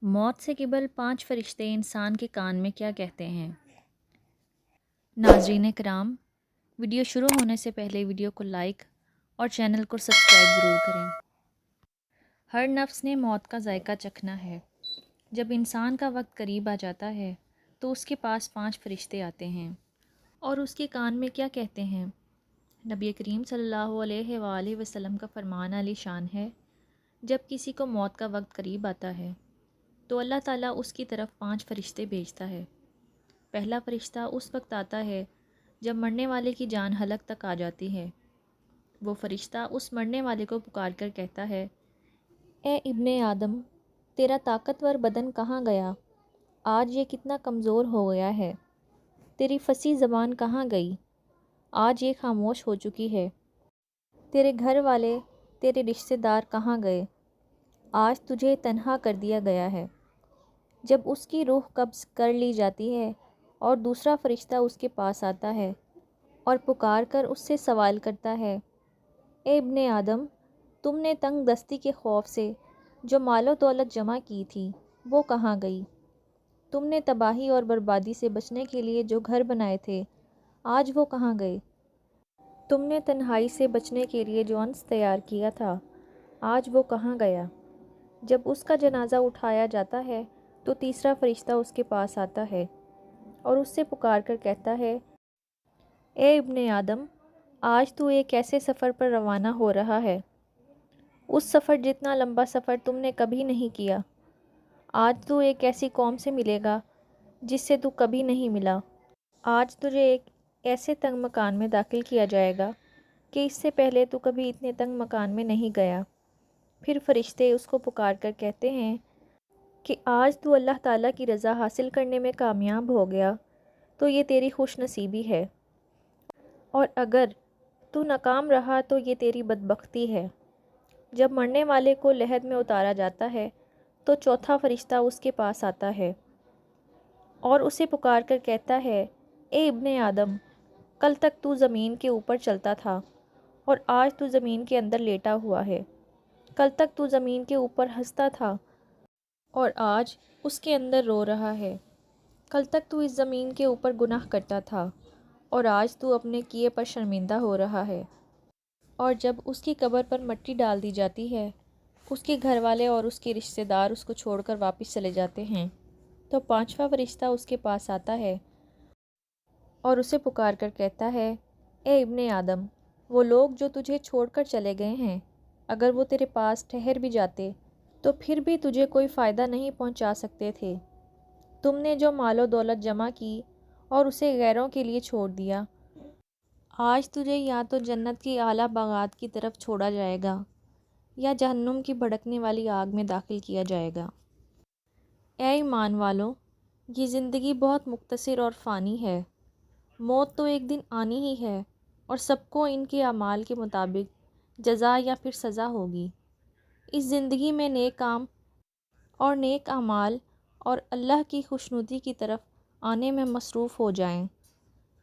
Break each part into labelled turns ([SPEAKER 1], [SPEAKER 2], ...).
[SPEAKER 1] موت سے قبل 5 فرشتے انسان کے کان میں کیا کہتے ہیں؟ ناظرین کرام، ویڈیو شروع ہونے سے پہلے ویڈیو کو لائک اور چینل کو سبسکرائب ضرور کریں۔ ہر نفس نے موت کا ذائقہ چکھنا ہے۔ جب انسان کا وقت قریب آ جاتا ہے تو اس کے پاس 5 فرشتے آتے ہیں اور اس کے کان میں کیا کہتے ہیں؟ نبی کریم صلی اللہ علیہ وآلہ وسلم کا فرمان عالی شان ہے، جب کسی کو موت کا وقت قریب آتا ہے تو اللہ تعالیٰ اس کی طرف 5 فرشتے بھیجتا ہے۔ پہلا فرشتہ اس وقت آتا ہے جب مرنے والے کی جان حلق تک آ جاتی ہے۔ وہ فرشتہ اس مرنے والے کو پکار کر کہتا ہے، اے ابن آدم، تیرا طاقتور بدن کہاں گیا؟ آج یہ کتنا کمزور ہو گیا ہے۔ تیری فصیح زبان کہاں گئی؟ آج یہ خاموش ہو چکی ہے۔ تیرے گھر والے، تیرے رشتہ دار کہاں گئے؟ آج تجھے تنہا کر دیا گیا ہے۔ جب اس کی روح قبض کر لی جاتی ہے اور دوسرا فرشتہ اس کے پاس آتا ہے اور پکار کر اس سے سوال کرتا ہے، اے ابن آدم، تم نے تنگ دستی کے خوف سے جو مال و دولت جمع کی تھی وہ کہاں گئی؟ تم نے تباہی اور بربادی سے بچنے کے لیے جو گھر بنائے تھے آج وہ کہاں گئے؟ تم نے تنہائی سے بچنے کے لیے جو انس تیار کیا تھا آج وہ کہاں گیا؟ جب اس کا جنازہ اٹھایا جاتا ہے تو تیسرا فرشتہ اس کے پاس آتا ہے اور اس سے پکار کر کہتا ہے، اے ابن آدم، آج تو ایک ایسے سفر پر روانہ ہو رہا ہے، اس سفر جتنا لمبا سفر تم نے کبھی نہیں کیا۔ آج تو ایک ایسی قوم سے ملے گا جس سے تو کبھی نہیں ملا۔ آج تجھے ایک ایسے تنگ مکان میں داخل کیا جائے گا کہ اس سے پہلے تو کبھی اتنے تنگ مکان میں نہیں گیا۔ پھر فرشتے اس کو پکار کر کہتے ہیں کہ آج تو اللہ تعالیٰ کی رضا حاصل کرنے میں کامیاب ہو گیا تو یہ تیری خوش نصیبی ہے، اور اگر تو ناکام رہا تو یہ تیری بدبختی ہے۔ جب مرنے والے کو لحد میں اتارا جاتا ہے تو چوتھا فرشتہ اس کے پاس آتا ہے اور اسے پکار کر کہتا ہے، اے ابن آدم، کل تک تو زمین کے اوپر چلتا تھا اور آج تو زمین کے اندر لیٹا ہوا ہے۔ کل تک تو زمین کے اوپر ہنستا تھا اور آج اس کے اندر رو رہا ہے۔ کل تک تو اس زمین کے اوپر گناہ کرتا تھا اور آج تو اپنے کیے پر شرمندہ ہو رہا ہے۔ اور جب اس کی قبر پر مٹی ڈال دی جاتی ہے، اس کے گھر والے اور اس کے رشتہ دار اس کو چھوڑ کر واپس چلے جاتے ہیں تو پانچواں فرشتہ اس کے پاس آتا ہے اور اسے پکار کر کہتا ہے، اے ابن آدم، وہ لوگ جو تجھے چھوڑ کر چلے گئے ہیں اگر وہ تیرے پاس ٹھہر بھی جاتے تو پھر بھی تجھے کوئی فائدہ نہیں پہنچا سکتے تھے۔ تم نے جو مال و دولت جمع کی اور اسے غیروں کے لیے چھوڑ دیا، آج تجھے یا تو جنت کی اعلیٰ باغات کی طرف چھوڑا جائے گا یا جہنم کی بھڑکنے والی آگ میں داخل کیا جائے گا۔ اے ایمان والو، یہ زندگی بہت مختصر اور فانی ہے۔ موت تو ایک دن آنی ہی ہے اور سب کو ان کے اعمال کے مطابق جزا یا پھر سزا ہوگی۔ اس زندگی میں نیک کام اور نیک اعمال اور اللہ کی خوشنودی کی طرف آنے میں مصروف ہو جائیں۔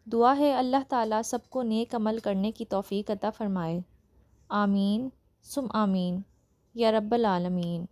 [SPEAKER 1] دعا ہے اللہ تعالیٰ سب کو نیک عمل کرنے کی توفیق عطا فرمائے۔ آمین ثم آمین یا رب العالمین۔